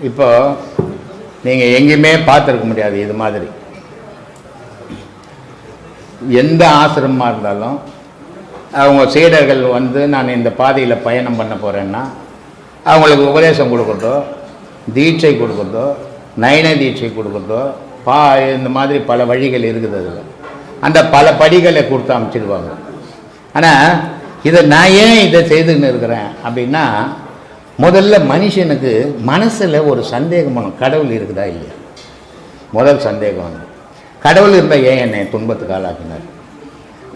இப்போ நீங்கள் எங்கேயுமே பார்த்துருக்க முடியாது. இது மாதிரி எந்த ஆசிரமமாக இருந்தாலும் அவங்க சீடர்கள் வந்து நான் இந்த பாதையில் பயணம் பண்ண போகிறேன்னா அவங்களுக்கு உபதேசம் கொடுக்குறதோ, தீட்சை கொடுக்குறதோ, நயன தீட்சை கொடுக்குறதோ, இந்த மாதிரி பல வழிகள் இருக்குது. அதில் அந்த பல படிகளை கொடுத்து அமைச்சிடுவாங்க. ஆனால் இதை நான் ஏன் இதை செய்துன்னு இருக்கிறேன் அப்படின்னா, முதல்ல மனுஷனுக்கு மனசில் ஒரு சந்தேகம் பண்ணும், கடவுள் இருக்குதா இல்லையா. முதல் சந்தேகம் வந்து கடவுள் இருந்தால் ஏன் என்னை துன்பத்துக்கு ஆளாக்கினார்,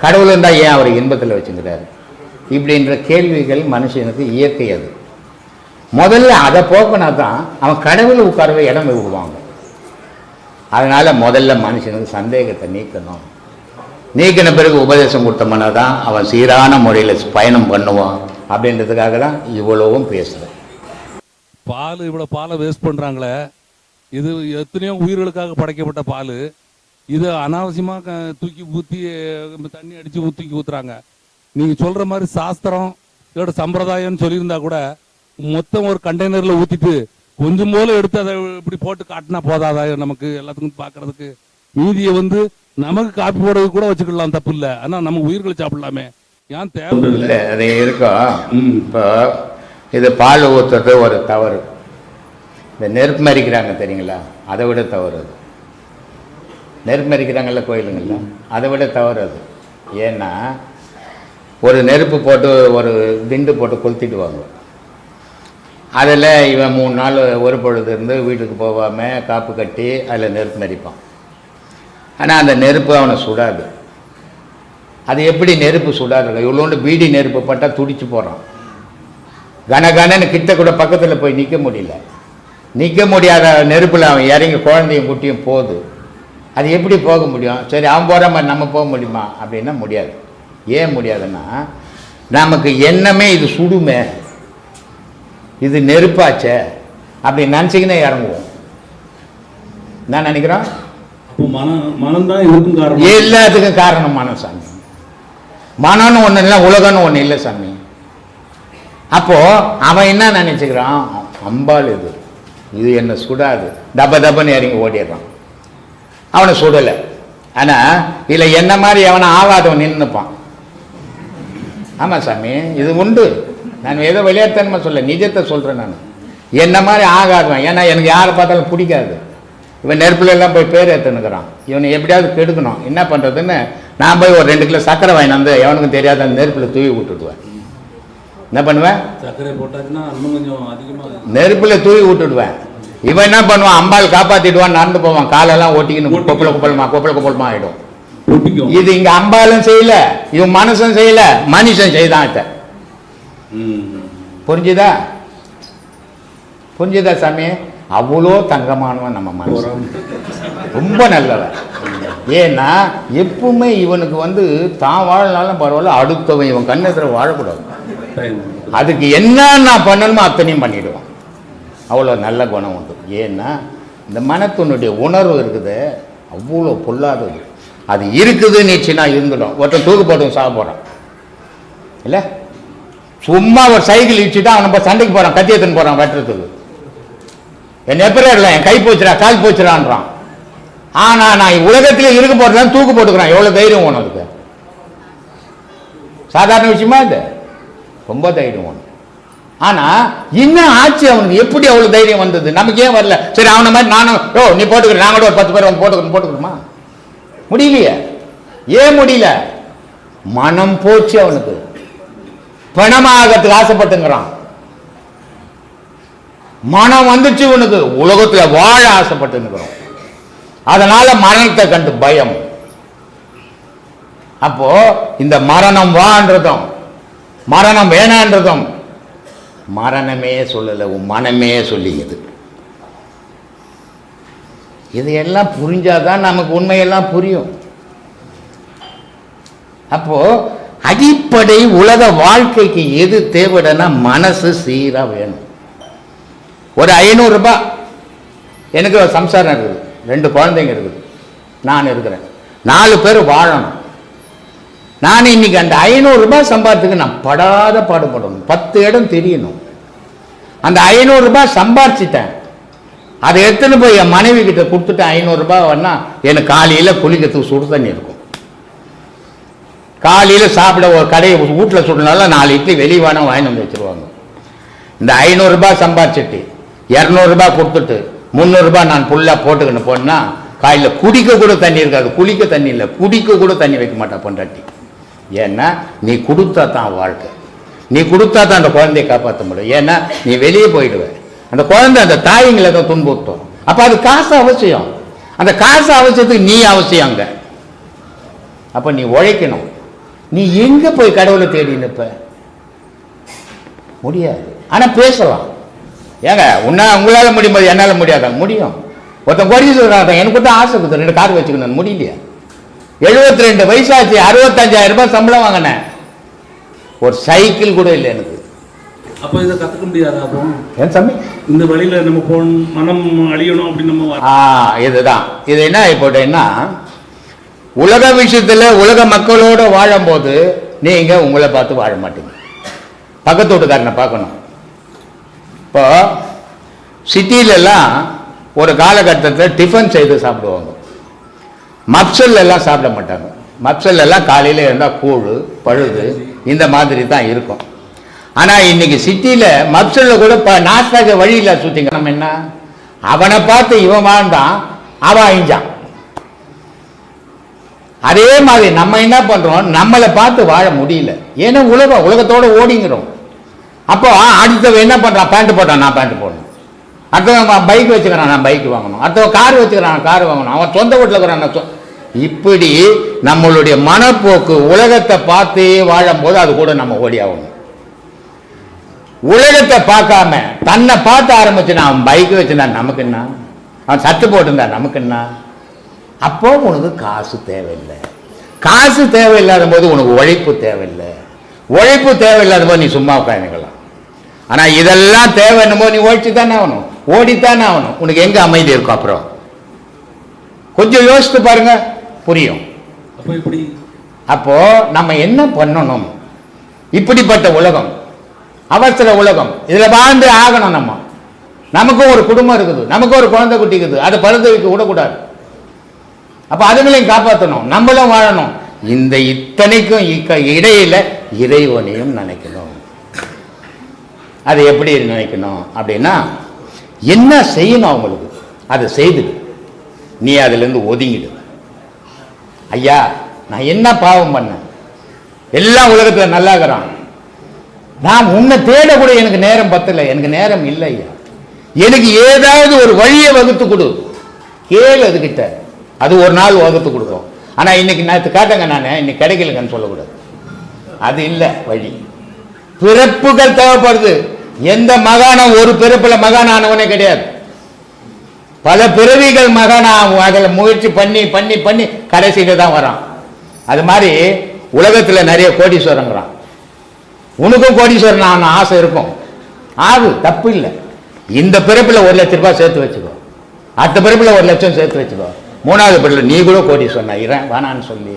கடவுள் இருந்தால் ஏன் அவர் இன்பத்தில் வச்சுக்கிறார், இப்படின்ற கேள்விகள் மனுஷனுக்கு இயற்கை. அது முதல்ல அதை போக்கினா தான் அவன் கடவுளை உட்காரவே இடம் விடுவாங்க. அதனால் முதல்ல மனுஷனுக்கு சந்தேகத்தை நீக்கணும். நீக்கின பிறகு உபதேசம் கொடுத்தோம்னா தான் அவன் சீரான முறையில் பயணம் பண்ணுவான். அப்படின்றதுக்காக தான் இவ்வளவும் பேசுகிறேன். பால் இவ்வளோ பாலை வேஸ்ட் பண்ணுறாங்களே, இது எத்தனையோ உயிர்களுக்காக படைக்கப்பட்ட பால், இது அனாவசியமாக தூக்கி ஊற்றி தண்ணி அடித்து தூக்கி ஊற்றுறாங்க. நீங்கள் சொல்கிற மாதிரி சாஸ்திரம் இதோட சம்பிரதாயம்னு சொல்லியிருந்தா கூட மொத்தம் ஒரு கண்டெய்னரில் ஊற்றிட்டு கொஞ்சம் போல எடுத்து அதை இப்படி போட்டு காட்டினா போதாதா நமக்கு எல்லாத்துக்கும் பார்க்கறதுக்கு. மீதியை வந்து நமக்கு காப்பி போடுறது கூட வச்சுக்கலாம், தப்பு இல்லை. ஆனால் நம்ம உயிர்களை சாப்பிடலாமே, ஏன் தேவை இல்லை? அது இருக்கும். இப்போ இது பால் ஊற்றுறது ஒரு தவறு. இந்த நெருப்பு மறிக்கிறாங்க தெரியுங்களா, அதை விட தவறு அது. நெருப்பு மறிக்கிறாங்கல்ல கோயிலுங்கள்ல, அதை விட தவறு அது. ஏன்னா ஒரு நெருப்பு போட்டு ஒரு திண்டு போட்டு கொளுத்திடுவாங்க. அதில் இவன் 3 நாள் ஒரு பொழுது இருந்து வீட்டுக்கு போகாமல் காப்பு கட்டி அதில் நெருப்பு மறிப்பான். ஆனால் அந்த நெருப்பு அவனை சுடாது. அது எப்படி நெருப்பு சுடாது? இவ்வளோண்டு பீடி நெருப்பு பட்டால் துடிச்சு போகிறான். கனகனன்னு கிட்ட கூட பக்கத்தில் போய் நிற்க முடியல. நிற்க முடியாத நெருப்பில் அவன் இறங்கி குழந்தையும் குட்டியும் போகுது. அது எப்படி போக முடியும்? சரி, அவன் போகிற மாதிரி நம்ம போக முடியுமா அப்படின்னா முடியாது. ஏன் முடியாதுன்னா, நமக்கு எண்ணமே இது சுடுமே, இது நெருப்பாச்சே அப்படி நினச்சிக்கினே இறங்குவோம். நான் நினைக்கிறோம் மனம்தான் இதுக்கும் காரணம். எல்லாத்துக்கும் காரணம் மனம் சாமி. மனம்னு ஒன்று இல்லை, உலகம்னு ஒன்று இல்லை சாமி. அப்போ அவன் என்ன நினைச்சுக்கிறான், அம்பாள் இது என்ன சுடாது, தப தபன்னு இறங்கி ஓடிடுறான். அவனை சுடலை. ஆனால் இதில் என்ன மாதிரி அவனை ஆகாதவன் நின்றுப்பான். ஆமாம் சாமி, இது உண்டு. நான் ஏதோ விளையாட்டுத்தன்மை சொல்ல, நிஜத்தை சொல்கிறேன். நான் என்ன மாதிரி ஆகாதவன். ஏன்னா எனக்கு யாரை பார்த்தாலும் பிடிக்காது. இவன் நெருப்புல எல்லாம் போய் பேர் ஏற்றுனுக்கிறான். இவனை எப்படியாவது கெடுக்கணும். என்ன பண்ணுறதுன்னு நான் போய் ஒரு 2 கிலோ சர்க்கரை வாங்கி வந்து எவனுக்கும் தெரியாத அந்த நெருப்பில் தூவி விட்டுடுவேன். என்ன பண்ணுவேன், சர்க்கரை போட்டாச்சுன்னா இன்னும் கொஞ்சம் அதிகமாக நெருப்பில் தூவி விட்டுடுவேன். இவன் என்ன பண்ணுவான், அம்பாள் காப்பாற்றிடுவான், நடந்து போவான், காலெல்லாம் ஓட்டிக்கணும், கொப்பள கொப்பளமா ஆகிடும். இது இங்கே அம்பாலும் செய்யல, இவன் மனுஷன் செய்யல, மனுஷன் செய்தான். புரிஞ்சுதா சாமி? அவ்வளோ தங்கமானவன் நம்ம மனுஷன், ரொம்ப நல்லவன். ஏன்னா எப்பவுமே இவனுக்கு வந்து தான் வாழ்னாலும் பரவாயில்ல, அடுத்தவன் இவன் கண்ணெதிர வாழக்கூடாது. அதுக்கு என்ன நான் பண்ணணுமோ அத்தனையும் பண்ணிடுவான். அவ்வளோ நல்ல குணம் உண்டு. ஏன்னா இந்த மனத்தினுடைய உணர்வு இருக்குது, அவ்வளோ பொல்லாதது. அது இருக்குது நீச்சுன்னா இருந்துடும். ஒருத்தன் தூக்கு போட்டு சாக போகிறான் இல்லை, சும்மா ஒரு சைக்கிள் இடிச்சுட்டா அவன் நம்ம சண்டைக்கு போகிறான், கத்தி எடுத்துன்னு போகிறான் வெட்டுறதுக்கு. என் எப்படி இல்லை, என் கை போச்சுடா கால் போச்சுடான்றான். ஆனால் நான் உலகத்தில் இருக்க போகிறதான் தூக்கு போட்டுக்கிறான். எவ்வளோ தைரியம் வேணும் அதுக்கு? சாதாரண விஷயமா இது? ரொம்ப தைரியம் வேணும். ஆனால் இன்னும் ஆச்சு அவனுக்கு. எப்படி அவ்வளோ தைரியம் வந்தது? நமக்கு ஏன் வரல? சரி, அவனை மாதிரி நானும் நீ போட்டுக்கிறேன், நாங்கள் ஒரு 10 பேர் வந்து போட்டுக்கணுமா? முடியலையே. ஏன் முடியல? மனம் போச்சு அவனுக்கு. பணமாகறதுக்கு ஆசைப்பட்டுங்கிறான். மனம் வந்துச்சு உனக்கு, உலகத்துல வாழ ஆசைப்பட்டுங்கிறோம். அதனால மரணத்தை கண்டு பயம். அப்போ இந்த மரணம் வான்றதும் மரணம் வேணான்றதும் மரணமே சொல்லல, உன் மனமே சொல்லிக்குது. இதையெல்லாம் புரிஞ்சாதான் நமக்கு உண்மையெல்லாம் புரியும். அப்போ அடிப்படை உலக வாழ்க்கைக்கு எது தேவைன்னா மனசு சீரா வேணும். ஒரு 500 ரூபாய் எனக்கு ஒரு சம்சாரம் இருக்குது, 2 குழந்தைங்க இருக்குது, நான் இருக்கிறேன், 4 பேர் வாழணும். நான் இன்னைக்கு அந்த 500 ரூபாய் சம்பாதித்துக்கு நான் படாத பாடுபடணும். 10 இடம் தெரியணும். அந்த 500 ரூபாய் சம்பாதிச்சிட்டேன், அதை எடுத்துன்னு போய் என் மனைவி கிட்ட கொடுத்துட்டு 500 ரூபாய் வேணா எனக்கு காலையில் குளிக்கிறதுக்கு சுடு தண்ணி இருக்கும். காலையில் சாப்பிட ஒரு கடையை வீட்டில் சுடுனால 4 இட்லி வெளியே வேணா வாங்கி வந்து வச்சுருவாங்க. இந்த 500 ரூபாய் சம்பாதிச்சிட்டு 200 ரூபாய் கொடுத்துட்டு 300 ரூபாய் நான் ஃபுல்லாக போட்டுக்கின்னு போனால் காலையில் குடிக்க கூட தண்ணி இருக்காது. குளிக்க தண்ணி இல்லை, குடிக்க கூட தண்ணி வைக்க மாட்டா பொண்டாட்டி. ஏன்னா நீ கொடுத்தா தான் வாழ்க்கை, நீ கொடுத்தா தான் அந்த குழந்தையை காப்பாற்ற முடியும். ஏன்னா நீ வெளியே போயிடுவ, அந்த குழந்தை அந்த தாய்ங்களை தான் துன்புறுத்தும். அப்போ அது காசு அவசியம், அந்த காசு அவசியத்துக்கு நீ அவசியம் அங்கே. அப்போ நீ உழைக்கணும். நீ எங்கே போய் கடவுளை தேடி நிற்ப? முடியாது. ஆனால் பேசலாம். ஏங்க உங்களால் முடியும்போது என்னால் முடியாதாங்க? முடியும். ஒருத்தன் கோடி சொல்கிறாங்க, எனக்கு தான் ஆசை இருக்குது 2 கார் வச்சுக்கணும், முடியலையா? 72 வயசாச்சு, 65,000 ரூபாய் சம்பளம் வாங்கினேன், ஒரு சைக்கிள் கூட இல்லை எனக்கு. அப்போ இதை கற்றுக்க முடியாது. அப்போ ஏன் சாமி இந்த வழியில் நம்ம மனம் அழியணும் அப்படின்னு நம்ம இதுதான் இது என்ன போட்டேன்னா, உலக விஷயத்தில் உலக மக்களோடு வாழும்போது நீங்கள் உங்களை பார்த்து வாழ மாட்டீங்க, பக்கத்து வீட்டுக்காரனை பார்க்கணும். இப்போ சிட்டிலெல்லாம் ஒரு காலகட்டத்தில் டிஃபன் செய்து சாப்பிடுவாங்க, மப்சல் எல்லாம் சாப்பிட மாட்டாங்க. மப்சல் எல்லாம் காலையில் இருந்தால் கூழ் பழுது இந்த மாதிரி தான் இருக்கும். ஆனால் இன்னைக்கு சிட்டியில் மப்சலில் கூட நாஸ்டாக வழியில் சுற்றிங்க. நம்ம என்ன, அவனை பார்த்து இவன் வாழ்ந்தான், அவன் அழிஞ்சான். அதே மாதிரி நம்ம என்ன பண்ணுறோம், நம்மளை பார்த்து வாழ முடியல. ஏன்னா உலகத்தோடு ஓடிங்கிறோம். அப்போ அடுத்தவன் என்ன பண்ணுறான், பேண்ட் போட்டான் நான் பேண்ட் போடணும், அடுத்தவன் பைக் வச்சுக்கிறான் நான் பைக் வாங்கணும், அடுத்தவன் கார் வச்சுக்கிறான் நான் கார் வாங்கணும், அவன் சொந்த வீட்டில் இருக்கிறான். இப்படி நம்மளுடைய மனப்போக்கு உலகத்தை பார்த்தே வாழும்போது அது கூட நம்ம ஓடி ஆகணும். உலகத்தை பார்க்காம தன்னை பார்த்து ஆரம்பிச்சுனா, அவன் பைக் வச்சுருந்தா நமக்கு என்ன, அவன் சட்டு போட்டிருந்தா நமக்கு என்ன. அப்போ உனக்கு காசு தேவையில்லை. காசு தேவையில்லாத போது உனக்கு உழைப்பு தேவையில்லை. உழைப்பு தேவையில்லாத போது நீ சும்மா உட்காந்துக்கலாம். ஆனால் இதெல்லாம் தேவைன்னும் போது நீ உழைச்சி தானே ஆகணும், ஓடித்தானே ஆகணும். உனக்கு எங்கே அமைதி இருக்கும்? அப்புறம் கொஞ்சம் யோசித்து பாருங்க, புரியும். அப்போ நம்ம என்ன பண்ணணும்? இப்படிப்பட்ட உலகம், அவசர உலகம், இதில் வாழ்ந்து ஆகணும். நமக்கும் ஒரு குடும்பம் இருக்குது, நமக்கு ஒரு குழந்தை குட்டி இருக்குது, அதை பழுது வைக்க விடக்கூடாது. அப்போ அதுங்களையும் காப்பாற்றணும், நம்மளும் வாழணும். இந்த இத்தனைக்கும் இடையில இறைவனையும் நினைக்கணும். அது எப்படி நினைக்கணும் அப்படின்னா, என்ன செய்யணும் அவங்களுக்கு அதை செய்துடு, நீ அதிலிருந்து ஒதுங்கிடு. ஐயா நான் என்ன பாவம் பண்ணேன், எல்லாம் உலகத்தில் நல்லாகிறான், நான் உன்னை தேடக்கூட எனக்கு நேரம் பத்தலை, எனக்கு நேரம் இல்லை ஐயா, எனக்கு ஏதாவது ஒரு வழியை வகுத்து கொடு, கேளு அதுகிட்ட, அது ஒரு நாள் வகுத்து கொடுக்கும். ஆனால் இன்னைக்கு நேற்று காட்டங்க, நான் இன்னைக்கு கிடைக்கலங்கன்னு சொல்லக்கூடாது. அது இல்லை வழி. பிறப்புகள் தேவைப்படுது. எந்த மகானம் ஒரு பிறப்பில் மகான் ஆனவனே கிடையாது, பல பிறவிகள் மகான் அதில் முயற்சி பண்ணி பண்ணி பண்ணி கடைசியில தான் வரான். அது மாதிரி உலகத்தில் நிறைய கோடீஸ்வரங்கிறான். உனக்கும் கோடீஸ்வரன் ஆன ஆசை இருக்கும், ஆகு, தப்பு இல்லை. இந்த பிறப்பில் 1 லட்ச ரூபாய் சேர்த்து வச்சுக்கோ, அடுத்த பிறப்பில் 1 லட்சம் சேர்த்து வச்சுக்கோ, 3வது பிறப்பில் நீ கூட கோடீஸ்வரன் ஆகிறேன் வேணான்னு சொல்லி.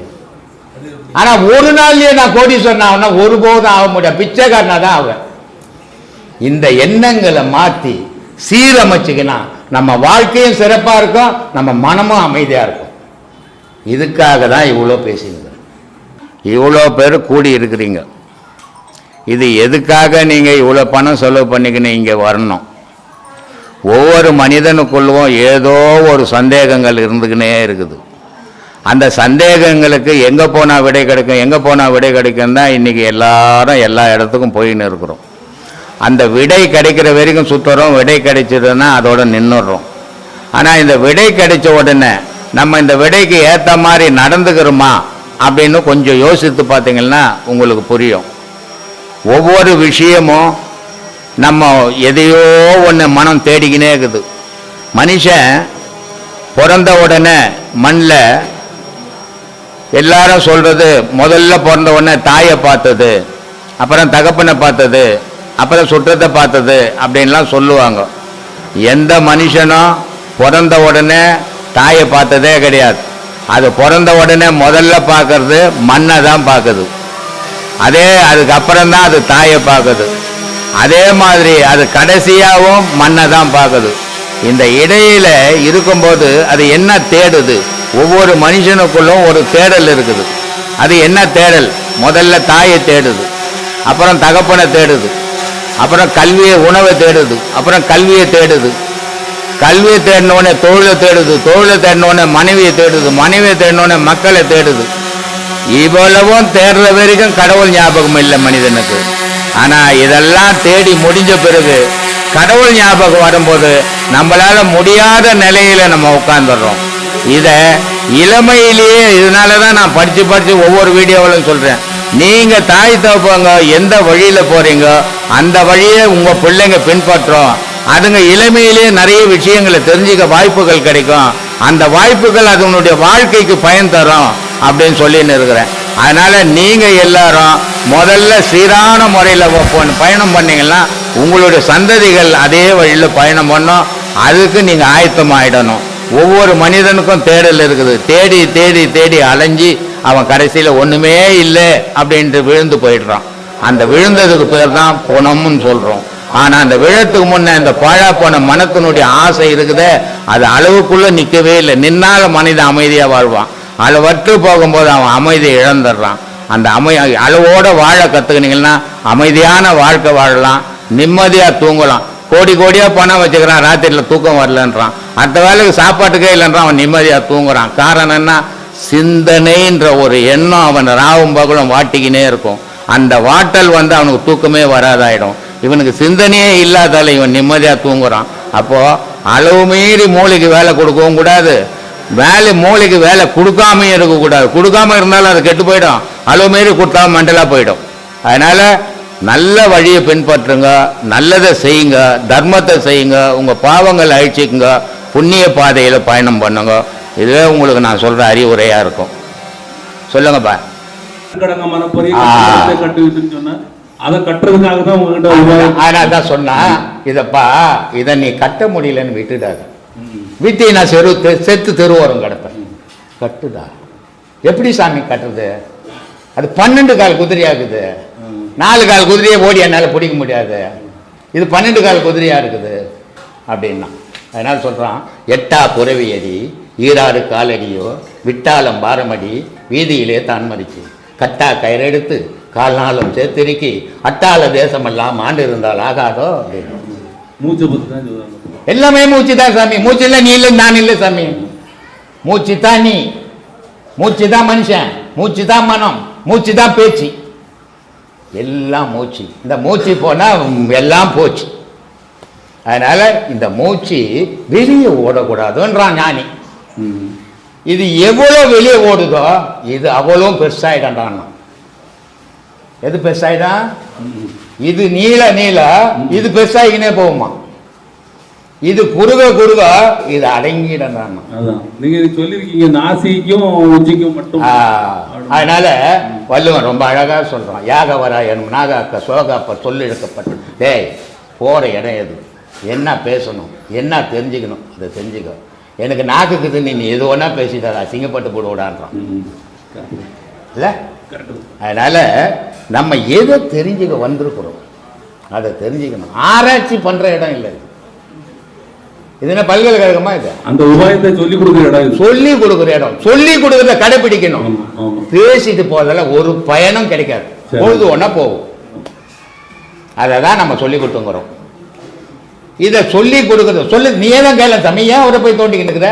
ஆனால் ஒரு நாள்லயே நான் கோடீஸ்வரன் ஆகுனா ஒருபோதும் ஆக முடியாது, பிச்சைக்காரனா தான் ஆவேன். இந்த எண்ணங்களை மாற்றி சீரமைச்சுக்கினா நம்ம வாழ்க்கையும் சிறப்பாக இருக்கும், நம்ம மனமும் அமைதியாக இருக்கும். இதுக்காக தான் இவ்வளோ பேசிங்க, இவ்வளோ பேர் கூடி இருக்கிறீங்க. இது எதுக்காக நீங்கள் இவ்வளோ பணம் செலவு பண்ணிக்கின்னு இங்கே வரணும்? ஒவ்வொரு மனிதனுக்குள்ளும் ஏதோ ஒரு சந்தேகங்கள் இருந்துக்கினே இருக்குது. அந்த சந்தேகங்களுக்கு எங்கே போனால் விடை கிடைக்கும், எங்கே போனால் விடை கிடைக்கும் தான் இன்றைக்கி எல்லாரும் எல்லா இடத்துக்கும் போயின்னு இருக்கிறோம். அந்த விடை கிடைக்கிற வரைக்கும் சுற்றுறோம், விடை கிடைச்சதுன்னா அதோட நின்றுடுறோம். ஆனால் இந்த விடை கிடைச்ச உடனே நம்ம இந்த விடைக்கு ஏற்ற மாதிரி நடந்துக்கிறோமா அப்படின்னு கொஞ்சம் யோசித்து பார்த்தீங்கன்னா உங்களுக்கு புரியும். ஒவ்வொரு விஷயமும் நம்ம எதையோ ஒன்று மனம் தேடிக்கினே இருக்குது. மனுஷன் பிறந்த உடனே மண்ணில் எல்லாரும் சொல்கிறது, முதல்ல பிறந்த உடனே தாயை பார்த்தது, அப்புறம் தகப்பனை பார்த்தது, அப்புறம் சுற்றத்தை பார்த்தது அப்படின்லாம் சொல்லுவாங்க. எந்த மனுஷனும் பிறந்த உடனே தாயை பார்த்ததே கிடையாது. அது பிறந்த உடனே முதல்ல பார்க்கறது மண்ணை தான் பார்க்குது, அதுக்கப்புறம் தான் அது தாயை பார்க்குது. அதே மாதிரி அது கடைசியாகவும் மண்ணை தான் பார்க்குது. இந்த இடையில இருக்கும்போது அது என்ன தேடுது? ஒவ்வொரு மனுஷனுக்குள்ளும் ஒரு தேடல் இருக்குது. அது என்ன தேடல்? முதல்ல தாயை தேடுது, அப்புறம் தகப்பனை தேடுது, அப்புறம் கல்வியை உணவை தேடுது, அப்புறம் கல்வியை தேடுது, கல்வியை தேடினோடனே தொழிலை தேடுது, தொழிலை தேடினோடனே மனைவியை தேடுது, மனைவியை தேடினோடனே மக்களை தேடுது. இவ்வளவும் தேடுற வரைக்கும் கடவுள் ஞாபகம் இல்லை மனிதனுக்கு. ஆனால் இதெல்லாம் தேடி முடிஞ்ச பிறகு கடவுள் ஞாபகம் வரும்போது நம்மளால முடியாத நிலையில நம்ம உட்காந்துடுறோம். இதை இளமையிலேயே, இதனால தான் நான் படித்து ஒவ்வொரு வீடியோவிலும் சொல்கிறேன், நீங்கள் தாய் தகப்பங்க எந்த வழியில் போகிறீங்க அந்த வழியை உங்கள் பிள்ளைங்க பின்பற்றோம். அதுங்க இளமையிலேயே நிறைய விஷயங்களை தெரிஞ்சுக்க வாய்ப்புகள் கிடைக்கும். அந்த வாய்ப்புகள் அதனுடைய வாழ்க்கைக்கு பயன் தரும் அப்படின்னு சொல்லின்னு இருக்கிறேன். அதனால் நீங்கள் எல்லாரும் முதல்ல சீரான முறையில் பயணம் பண்ணீங்கன்னா உங்களுடைய சந்ததிகள் அதே வழியில் பயணம் பண்ணோம். அதுக்கு நீங்கள் ஆயத்தமாகிடணும். ஒவ்வொரு மனிதனுக்கும் தேடல் இருக்குது. தேடி தேடி தேடி அலைஞ்சி அவன் கடைசியில் ஒன்றுமே இல்லை அப்படின்ட்டு விழுந்து போயிடுறான். அந்த விழுந்ததுக்கு பேர் தான் புணம்னு சொல்கிறோம். ஆனால் அந்த விழத்துக்கு முன்னே இந்த பாழா போன மனத்தினுடைய ஆசை இருக்குதே, அது அளவுக்குள்ளே நிற்கவே இல்லை. நின்னால் மனிதன் அமைதியாக வாழ்வான். அளவற்று போகும்போது அவன் அமைதியை இழந்துடுறான். அந்த அளவோடு வாழ கற்றுக்கினீங்கன்னா அமைதியான வாழ்க்கை வாழலாம், நிம்மதியாக தூங்கலாம். கோடி கோடியாக பணம் வச்சுக்கிறான், ராத்திரியில் தூக்கம் வரலன்றான். அடுத்த வேலைக்கு சாப்பாட்டுக்கே இல்லைன்றான், அவன் நிம்மதியாக தூங்குறான். காரணம் என்ன? சிந்தனைன்ற ஒரு எண்ணம் அவன் ராவும் பகலும் வாட்டிக்கினே இருக்கும். அந்த வாட்டல் அவனுக்கு தூக்கமே வராதாயிடும். இவனுக்கு சிந்தனையே இல்லாதால இவன் நிம்மதியாக தூங்குறான். அப்போது அளவு மீறி மூளைக்கு வேலை கொடுக்கவும் கூடாது, மூளைக்கு வேலை கொடுக்காமையும் இருக்கக்கூடாது. கொடுக்காம இருந்தாலும் அது கெட்டு போயிடும், அளவு மீறி கொடுத்தா மண்டலாக போயிடும். அதனால் நல்ல வழியை பின்பற்றுங்க, நல்லதை செய்யுங்க, தர்மத்தை செய்யுங்க, உங்கள் பாவங்கள் அழிச்சிக்குங்க, புண்ணிய பாதையில் பயணம் பண்ணுங்க. இதுவே உங்களுக்கு நான் சொல்கிற அறிவுரையாக இருக்கும். சொல்லுங்கப்பா. கடங்க மனப்பொறி கட்டுவிட்டுன்னு சொன்னேன். அதை கட்டுறதுக்காக தான் உங்ககிட்ட அதனால தான் சொன்னா, இதப்பா இதை நீ கட்ட முடியலன்னு விட்டுடாது. விட்டு நான் செத்து தெருவோரம் கிடப்பேன். கட்டுதா? எப்படி சாமி கட்டுறது? அது 12 கால் குதிரையாகுது. 4 கால் குதிரையை ஓடி என்னால் பிடிக்க முடியாது. இது 12 கால் குதிரையாக இருக்குது அப்படின்னா. அதனால் சொல்கிறான், எட்டா புறவியடி ஈராறு காலடியோ விட்டாலம் பாரமடி வீதியிலே தான் மறிச்சு கட்டா கயிறெடுத்து கால்நாளும் சேர்த்திருக்கி அட்டாள தேசமெல்லாம் ஆண்டு இருந்தால் ஆகாதோ அப்படின்னு. மூச்சு பற்றி தான் சொல்லுவாங்க. எல்லாமே மூச்சு தான் சாமி. மூச்சு இல்லை நீ இல்லை, நான் இல்லை சாமி. மூச்சு தான் நீ, மூச்சு தான் மனுஷன், மூச்சு தான் மனம், மூச்சு தான் பேச்சு, எல்லாம் மூச்சு. இந்த மூச்சு போனால் எல்லாம் போச்சு. அதனால இந்த மூச்சு வெளியே ஓடக்கூடாதுன்றான் ஞானி. இது எவ்வளோ வெளியே ஓடுதோ இது அவ்வளோ பெருசாயிடான். எது பெருசாயிடும்? இது நீள நீள இது பெருசாகினே போகுமா. இது குறுக குறுக இது அடங்கிடான். நீங்க சொல்லிருக்கீங்க நாசிக்கும் உச்சிக்கும் மட்டும். அதனால வள்ளுவன் ரொம்ப அழகா சொல்றான், யாக வரா எனும் நாகாக்க சோகாப்ப சொல்லிழுக்கப்பட்டு. டேய், போற இடம் எது, என்ன பேசணும், என்ன தெரிஞ்சுக்கணும், அதை தெரிஞ்சுக்க. எனக்கு நாக்குக்குது, நீ எது ஒன்றா பேசிட்டாரா, அசிங்கப்பட்டு போட விடான்றான் இல்லை. அதனால் நம்ம எதை தெரிஞ்சுக்க வந்திருக்கிறோம் அதை தெரிஞ்சுக்கணும். ஆராய்ச்சி பண்ணுற இடம் இல்லை இது. என்ன பல்கலைக்கழகமா இது? அந்த உபாயத்தை சொல்லி கொடுக்குற இடம், சொல்லி கொடுக்குற இடம். சொல்லி கொடுக்குறத கடைப்பிடிக்கணும். பேசிட்டு போறதால ஒரு பயனும் கிடைக்காது, பொழுது ஒன்றா போகும். அதை தான் நம்ம சொல்லி கொடுத்துங்கிறோம். இதை சொல்லி கொடுக்குறது சொல்லி நீயே தான் கேள தம்பி, ஏன் அவரை போய் தோண்டிக்கிட்டு இருக்கிற?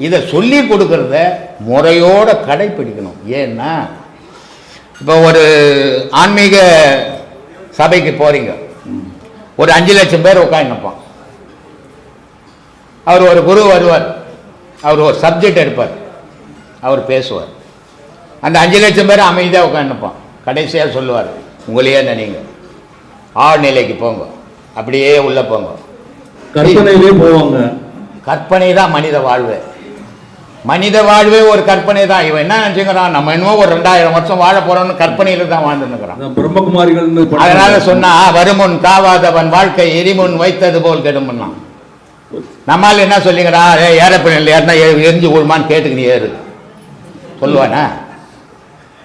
இதை சொல்லி கொடுக்கறத முறையோட கடைப்பிடிக்கணும். ஏன்னா இப்போ ஒரு ஆன்மீக சபைக்கு போறீங்க, ஒரு 5 லட்சம் பேர் உட்காந்துப்பான். அவர் ஒரு குரு வருவார், அவர் ஒரு சப்ஜெக்ட் எடுப்பார், அவர் பேசுவார். அந்த 5 லட்சம் பேர் அமைதியாக உட்காந்துப்பான். கடைசியாக சொல்லுவார், உங்களையே நினைங்க, ஆழ்நிலைக்கு போங்க, அப்படியே உள்ள போங்க. கற்பனையிலே போவாங்க. கற்பனை தான் மனித வாழ்வு. மனித வாழ்வே ஒரு கற்பனை தான். இவன் என்ன நினைச்சுக்கிறான், நம்ம இன்னும் ஒரு 2000 வருஷம் வாழ போறோம்னு கற்பனையில தான் வாழ்ந்துருக்கிறான். பிரம்மகுமாரிகள். அதனால சொன்னா, வருமுன் காவாதவன் வாழ்க்கை எரிமுன் வைத்தது போல் கெடும்னா. நம்மால் என்ன சொல்லிக்கிறான், ஏரோப்ளேன்ல ஏறினா எரிஞ்சு விழுமான்னு கேட்டுக்கு நீ ஏறு சொல்லுவானா?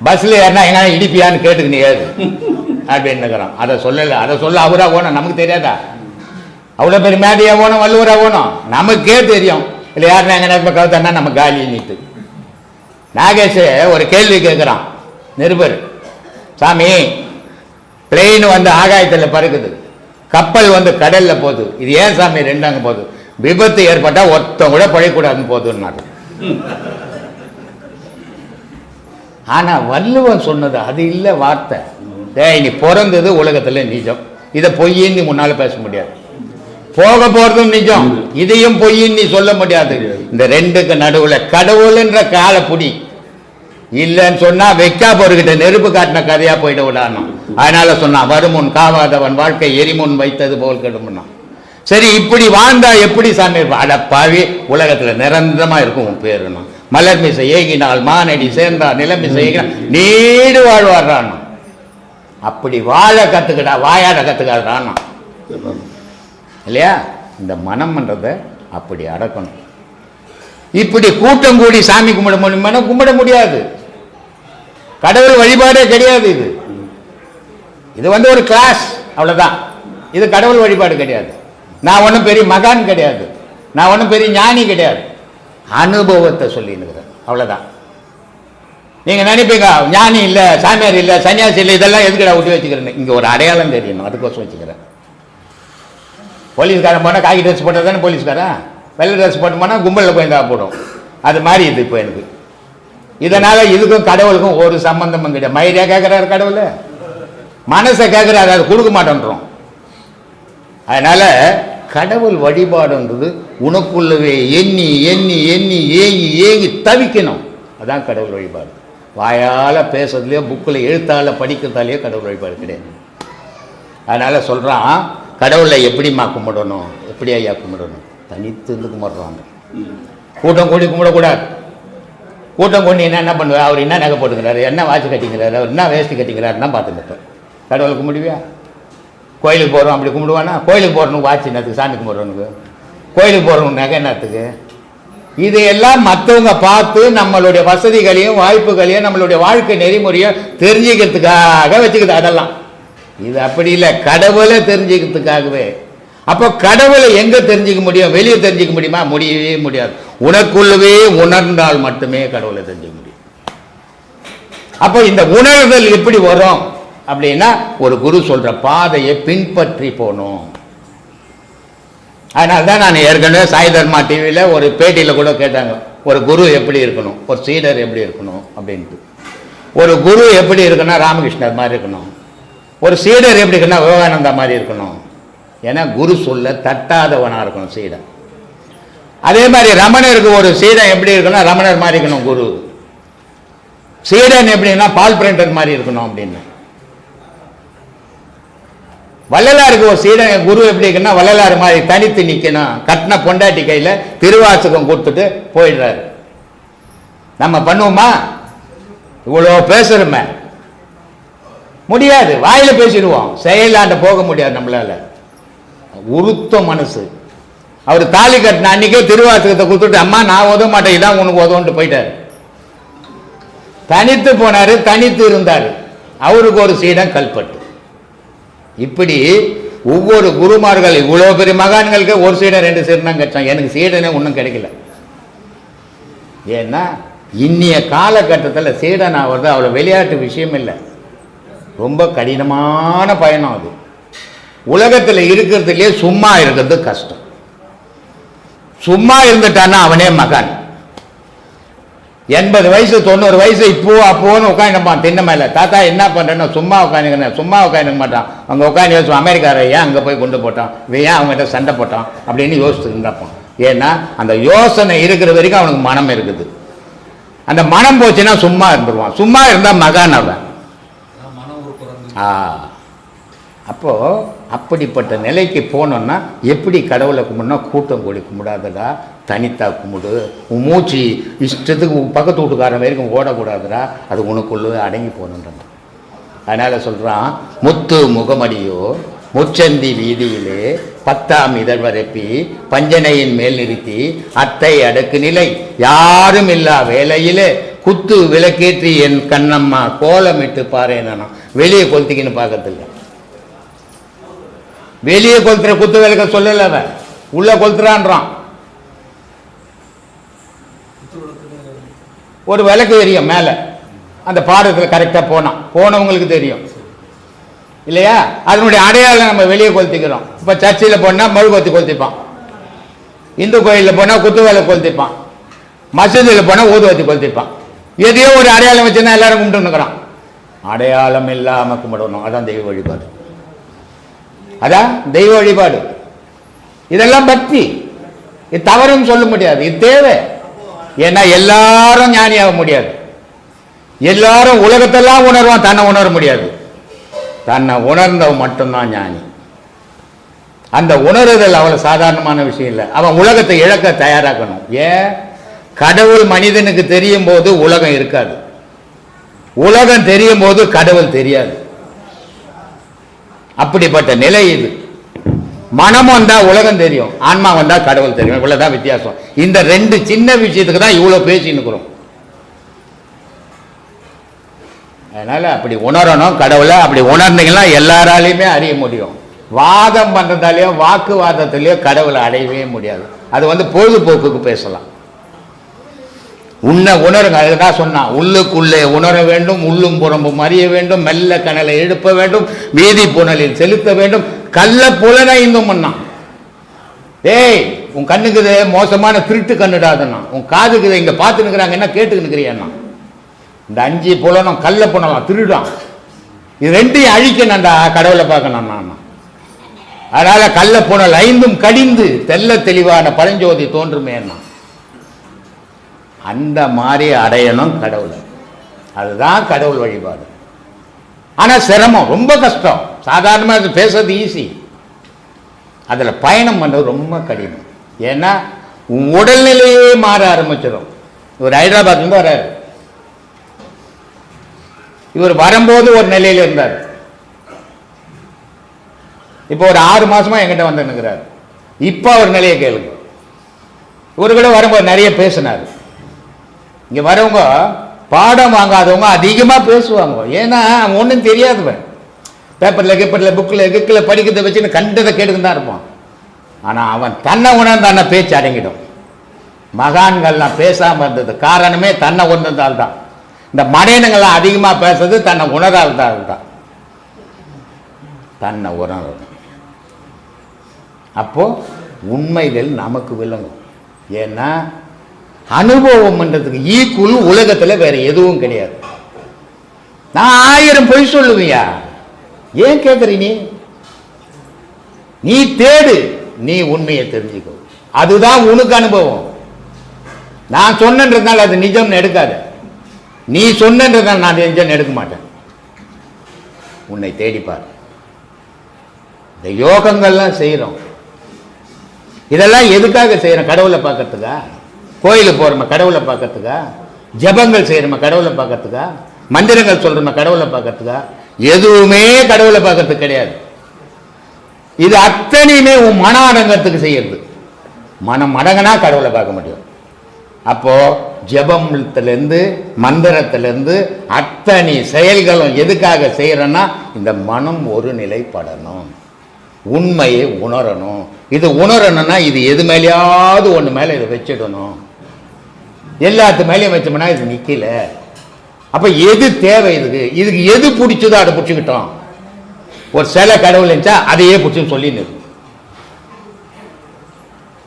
பஸ்ல ஏறினா எங்க இடிப்பியான்னு கேட்டுக்கு நீ ஏறு அப்படின்னு. அதை சொல்லலை, அதை சொல்ல அவரா ஓன நமக்கு தெரியாதா? அவ்வளோ பெரிய மேதையாக போகணும், வள்ளுவராக போகணும். நமக்கே தெரியும். இல்லை யார் நாங்கள் இப்போ கவுத்தன்னா நம்ம காலி நீட்டு. நாகேஷ் ஒரு கேள்வி கேட்குறான் நிருபர், சாமி பிளெயின் வந்து ஆகாயத்தில் பறக்குது, கப்பல் வந்து கடலில் போகுது, இது ஏன் சாமி ரெண்டாங்க போகுது? விபத்து ஏற்பட்டால் ஒருத்தம் கூட பழைக்கூடாதுன்னு போகுதுன்னாரு. ஆனால் வள்ளுவன் சொன்னது அது இல்லை வார்த்தை. டேய், நீ பிறந்தது உலகத்தில் நிஜம், இதை பொய்யின்னு முன்னால் பேச முடியாது. போக போறதும் நிஜம், இதையும் பொய்ன்னு நீ சொல்ல முடியாது. இந்த ரெண்டுக்கு நடுவில் கடவுள்ன்ற காலை புடி. இல்லைன்னு சொன்னா வெக்கா பொருகிட்ட நெருப்பு காட்டின கதையா போயிட விடாணும். அதனால சொன்னான், வருமுன் காவாதவன் வாழ்க்கை எரிமுன் வைத்தது போல் கெடுமுன்னா. சரி, இப்படி வாழ்ந்தா எப்படி சாமி இருப்பான்? அடப்பாவி, உலகத்துல நிரந்தரமா இருக்கும் உன் பேருன்னு. மலர் மிசை ஏகினால் மானடி சேர்ந்தார், நிலமிசை ஏகினால் நீடு வாழ்வாடுறான். அப்படி வாழ கத்துக்கடா, வாயாட கத்துக்காடுறான் இல்லையா? இந்த மனம்ன்றதை அப்படி அடக்கணும். இப்படி கூட்டம் கூடி சாமி கும்பிட முடியுமா? கும்பிட முடியாது. கடவுள் வழிபாடே கிடையாது. இது வந்து ஒரு கிளாஸ், அவ்வளவுதான். இது கடவுள் வழிபாடு கிடையாது. நான் ஒன்றும் பெரிய மகான் கிடையாது, நான் ஒன்றும் பெரிய ஞானி கிடையாது. அனுபவத்தை சொல்லினுக்கிறேன், அவ்வளோதான். நீங்கள் நினைப்பீங்க ஞானி இல்லை, சாமியார் இல்லை, சன்னியாசி இல்லை, இதெல்லாம் எதுக்கடா விட்டு வச்சுக்கிறேன்னு. இங்கே ஒரு அடையாளம் தெரியணும், அதுக்கோசம் வச்சுக்கிறேன். போலீஸ்காரன் போனால் காக்கி ட்ரெஸ் போட்டால் தானே போலீஸ்காரன், வெள்ளை ட்ரெஸ் போட்டு போனால் கும்பலில் போய் தான் போடும். அது மாதிரி இது இப்போ எனக்கு. இதனால் இதுக்கும் கடவுளுக்கும் ஒரு சம்பந்தமும் கிடையாது. மயிரியா கேட்குறாரு கடவுள், மனசை கேட்குறாரு, அது கொடுக்க மாட்டேன்றோம். அதனால் கடவுள் வழிபாடுன்றது உனக்குள்ளவே எண்ணி எண்ணி எண்ணி ஏங்கி ஏங்கி தவிக்கணும். அதான் கடவுள் வழிபாடு. வாயால் பேசுறதுலையோ புக்கில் எழுத்தால் படிக்கிறதாலேயோ கடவுள் வழிபாடு கிடையாது. அதனால் சொல்கிறான், கடவுளை எப்படிம்மா கும்பிடணும்? எப்படி ஐயா கும்பிடணும்? தனித்து இருந்து கும்பிட்றாங்க. கூட்டம் கூடி கும்பிடக்கூடாது. கூட்டம் கொண்டு என்ன பண்ணுவார்? அவர் என்ன நகை போட்டுக்கிறாரு, என்ன வாட்சி கட்டிக்கிறாரு, அவர் என்ன வேஷ்டி கட்டிக்கிறாருன்னா பார்த்துக்கிட்டோம். கடவுளை கும்பிடுவியா? கோயிலுக்கு போகிறோம் அப்படி கும்பிடுவானா? கோயிலுக்கு போகிறவனுக்கு வாட்சி என்னத்துக்கு? சாமி கும்பிட்றவனுக்கு. கோயிலுக்கு போகிறவனுக்கு நகை என்னத்துக்கு? இதையெல்லாம் மற்றவங்க பார்த்து நம்மளுடைய வசதிகளையும் வாய்ப்புகளையும் நம்மளுடைய வாழ்க்கை நெறிமுறையும் தெரிஞ்சுக்கிறதுக்காக வச்சுக்குது. அதெல்லாம் இது அப்படி இல்லை, கடவுளை தெரிஞ்சுக்கிறதுக்காகவே. அப்போ கடவுளை எங்கே தெரிஞ்சிக்க முடியும்? வெளியே தெரிஞ்சிக்க முடியுமா? முடியவே முடியாது. உனக்குள்ளவே உணர்ந்தால் மட்டுமே கடவுளை தெரிஞ்சிக்க முடியும். அப்போ இந்த உணர்தல் எப்படி வரும் அப்படின்னா, ஒரு குரு சொல்ற பாதையை பின்பற்றி போகணும். அதனால தான் நான் ஏற்கனவே சாய் தர்மா டிவியில் ஒரு பேட்டியில் கூட கேட்டாங்க, ஒரு குரு எப்படி இருக்கணும், ஒரு சீடர் எப்படி இருக்கணும் அப்படின்ட்டு. ஒரு குரு எப்படி இருக்குன்னா ராமகிருஷ்ணர் மாதிரி இருக்கணும், ஒரு சீடர் எப்படி இருக்குன்னா விவேகானந்தா மாதிரி இருக்கணும். ஏன்னா குரு சொல்ல தட்டாதவனாக இருக்கணும் சீடன். அதே மாதிரி ரமணருக்கு ஒரு சீடன் எப்படி இருக்குன்னா ரமணர் மாதிரி இருக்கணும் குரு. சீடன் எப்படின்னா பால் பிரிண்டர் மாதிரி இருக்கணும் அப்படின்னு. வள்ளலாருக்கு ஒரு சீடன் குரு எப்படி இருக்குன்னா வள்ளலார் மாதிரி தனித்து நிற்கணும். கட்டின பொண்டாட்டி கையில் திருவாசகம் கொடுத்துட்டு போயிடுறாரு. நம்ம பண்ணுவோமா? இவ்வளோ பேசுறோமே, முடியாது. வாயில பேசிடுவோம், செயலாண்ட போக முடியாது நம்மளால. உருத்த மனசு. அவர் தாலி கட்டின அன்னைக்கே திருவாசகத்தை கொடுத்துட்டு, அம்மா நான் உதவ மாட்டேன், இதான் உனக்கு உதவுன்ட்டு போயிட்டாரு. தனித்து போனாரு, தனித்து இருந்தாரு. அவருக்கு ஒரு சீடன் கல்பட்டு. இப்படி ஒவ்வொரு குருமார்கள், இவ்வளோ பெரிய மகான்களுக்கு ஒரு சீடன் ரெண்டு சீடன் தான் கிடைச்சான். எனக்கு சீடனே ஒன்றும் கிடைக்கல. ஏன்னா இன்னிய காலகட்டத்தில் சீடன் ஆகிறது அவ்வளோ விளையாட்டு விஷயம் இல்லை, ரொம்ப கடினமான பயணம். அது உலகத்தில் இருக்கிறதுலே சும்மா இருக்கிறது கஷ்டம். சும்மா இருந்துட்டான்னா அவனே மகான். 80 வயசு 90 வயசு இப்போ அப்போன்னு உட்காந்துப்பான் தின்ன மேலே. தாத்தா என்ன பண்ணுறேன்னா சும்மா உட்காந்துக்கிறேன். சும்மா உட்காந்துக்க மாட்டான். அங்கே உட்காந்து யோசிச்சு அமெரிக்காரை ஏன் அங்கே போய் கொண்டு போட்டான், ஏன் அவங்ககிட்ட சண்டை போட்டான் அப்படின்னு யோசிச்சுட்டு இருந்தாப்பான். ஏன்னா அந்த யோசனை இருக்கிற வரைக்கும் அவனுக்கு மனம் இருக்குது. அந்த மனம் போச்சுன்னா சும்மா இருந்துருவான். சும்மா இருந்தால் மகான் அவன். அப்போ அப்படிப்பட்ட நிலைக்கு போனோம்னா எப்படி கடவுளை கும்பிடனா, கூட்டம் கூடி கும்பிடாதடா, தனித்தா கும்பிடு. உன் மூச்சு இஷ்டத்துக்கு பக்கத்து வீட்டுக்காரன் வரைக்கும் ஓடக்கூடாதுடா, அது உனக்குள்ள அடங்கி போகணுன்றான். அதனால சொல்றான், முத்து முகமடியோ முச்சந்தி வீதியிலே 10ஆம் இதழ் வரப்பி பஞ்சனையின் மேல் நிறுத்தி அத்தை அடுக்கு நிலை யாரும் இல்லா வேலையிலே குத்து விளக்கேற்றி என் கண்ணம்மா கோலமிட்டு பாரு. என்னன்னா வெளியே கொளுத்திக்கின்னு பார்க்கறதில்ல. வெளியே கொளுத்துற குத்து விளக்க சொல்லல, அவன் உள்ள கொளுத்துறான்றான். ஒரு விளக்கு எரியும் மேல, அந்த பாடத்தில் கரெக்டாக போனவங்களுக்கு தெரியும் இல்லையா? அதனுடைய அடையாளம் நம்ம வெளியே கொளுத்திக்கிறோம். இப்போ சர்ச்சில் போனால் மெழுகுவர்த்தி கொளுத்திப்பான், இந்து கோயிலில் போனால் குத்து விளக்கு கொளுத்திப்பான், மசூதியில் போனால் ஊதுவத்தி கொளுத்திப்பான். எதையோ ஒரு அடையாளம் வச்சுன்னா எல்லாரும் கும்பிட்டுன்னுக்குறான். அடையாளம் இல்லாமல் கும்பிடணும், அதான் தெய்வ வழிபாடு. அதான் தெய்வ வழிபாடு. இதெல்லாம் பக்தி. இது தவறுன்னு சொல்ல முடியாது, இது தேவை. ஏன்னா எல்லாரும் ஞானியாக முடியாது. எல்லாரும் உலகத்தெல்லாம் உணர்வான், தன்னை உணர முடியாது. தன்னை உணர்ந்தவன் மட்டும்தான் ஞானி. அந்த உணர்தல் அவ்வளவு சாதாரணமான விஷயம் இல்லை. அவன் உலகத்தை இழக்க தயாராக்கணும். ஏன்? கடவுள் மனிதனுக்கு தெரியும் போது உலகம் இருக்காது, உலகம் தெரியும் போது கடவுள் தெரியாது. அப்படிப்பட்ட நிலை இது. மனம் வந்தா உலகம் தெரியும், ஆன்மா வந்தா கடவுள் தெரியும். இவ்வளவுதான் வித்தியாசம். இந்த ரெண்டு சின்ன விஷயத்துக்கு தான் இவ்வளவு பேசின்னு இருக்கிறோம். அதனால அப்படி உணரணும் கடவுளை. அப்படி உணர்ந்தீங்கன்னா எல்லாராலையுமே அறிய முடியும். வாதம் பண்றதாலேயோ வாக்குவாதத்திலேயோ கடவுளை அடையவே முடியாது. அது பொழுதுபோக்குக்கு பேசலாம். உன்னை உணருங்க. அதுதான் சொன்னான், உள்ளுக்குள்ளே உணர வேண்டும், உள்ளும் புறம்பும் அறிய வேண்டும், மெல்ல கனலை எழுப்ப வேண்டும், வீதி புனலில் செலுத்த வேண்டும், கள்ள புலனை இன்னும் பண்ணான். டேய், உன் கண்ணுக்குது மோசமான திருட்டு கண்ணுடாதுன்னா, உன் காதுக்குது இங்க பார்த்து நிற்கிறாங்க, என்ன கேட்டுக்கு நிற்கிறியான்னா. இந்த 5 புலனும் கள்ள புனலாம், திருடான். இது ரெண்டையும் அழிக்கணும்டா கடவுளை பார்க்கணும் நான். அதனால கள்ள புனல் 5ம் கடிந்து தெல்ல தெளிவான பரஞ்சோதி தோன்றுமே. அந்த மாதிரி அடையணும் கடவுளை. அதுதான் கடவுள் வழிபாடு. ஆனா சிரமம், ரொம்ப கஷ்டம். சாதாரணமாக பேசுறது ஈஸி, அதுல பயணம் பண்றது ரொம்ப கடினம். ஏன்னா உடல்நிலையே மாற ஆரம்பிச்சிடும். இவர் ஹைதராபாத்லேருந்து வர்றாரு. இவர் வரும்போது ஒரு நிலையில இருந்தார். இப்போ ஒரு 6 மாசமா என்கிட்ட வந்து நிற்கிறார். இப்போ அவர் நிலையை கேளுங்க. இவரு கூட வரும்போது நிறைய பேசினார். இங்க வரவங்க பாடம் வாங்காதவங்க அதிகமா பேசுவாங்க. ஏன்னா அவன் ஒன்றும் தெரியாதவன். பேப்பரில் புக்கில் படிக்கிறத வச்சுன்னு கண்டதை கேட்டுக்கு தான் இருப்பான். ஆனால் அவன் தன்னை உணர்ந்தான பேச்சு அடங்கிடும். மகான்கள்லாம் பேசாமல் இருந்தது காரணமே தன்னை உணர்ந்தால் தான். இந்த மடையனுங்கள்லாம் அதிகமாக பேசுறது தன்னை உணரால்தான் தான். தன்னை உணரணும். அப்போ உண்மைகள் நமக்கு விளங்கும். ஏன்னா அனுபவம் பண்றதுக்கு ஈக்குவல் உலகத்தில் வேற எதுவும் கிடையாது. நான் 1000 பொய் சொல்லுவியா? ஏன் கேட்குறீ? நீ தேடு, நீ உண்மையை தெரிஞ்சுக்கோ. அதுதான் உனக்கு அனுபவம். நான் சொன்னன்றதுனால அது நிஜம்னு எடுக்காது. நீ சொன்னன்றதுனால நான் நிஜம் எடுக்க மாட்டேன். உன்னை தேடிப்பார். இந்த யோகங்கள்லாம் செய்கிறோம். இதெல்லாம் எதுக்காக செய்கிறோம்? கடவுளை பார்க்கறதுக்கா? கோயிலுக்கு போகிறோமா கடவுளை பார்க்கறதுக்கா? ஜபங்கள் செய்கிறோமா கடவுளை பார்க்கறதுக்கா? மந்திரங்கள் சொல்கிறோமா கடவுளை பார்க்கறதுக்கா? எதுவுமே கடவுளை பார்க்கறதுக்கு கிடையாது. இது அத்தனையுமே உன் மன அடங்கத்துக்கு செய்யறது. மனம் அடங்கினா கடவுளை பார்க்க முடியும். அப்போ ஜபத்திலிருந்து மந்திரத்திலிருந்து அத்தனை செயல்களும் எதுக்காக செய்யறோன்னா இந்த மனம் ஒரு நிலைப்படணும், உண்மையை உணரணும். இது உணரணும்னா இது எது மேலேயாவது ஒன்று மேலே இதை வச்சிடணும். எல்லாத்து மேலேயும் வச்சோம்னா இது நிற்கல. அப்போ எது தேவை? இதுக்கு எது பிடிச்சதோ அதை பிடிச்சிக்கிட்டோம். ஒரு சில கடவுள் இருந்துச்சா அதையே பிடிச்சுன்னு சொல்லின்னு.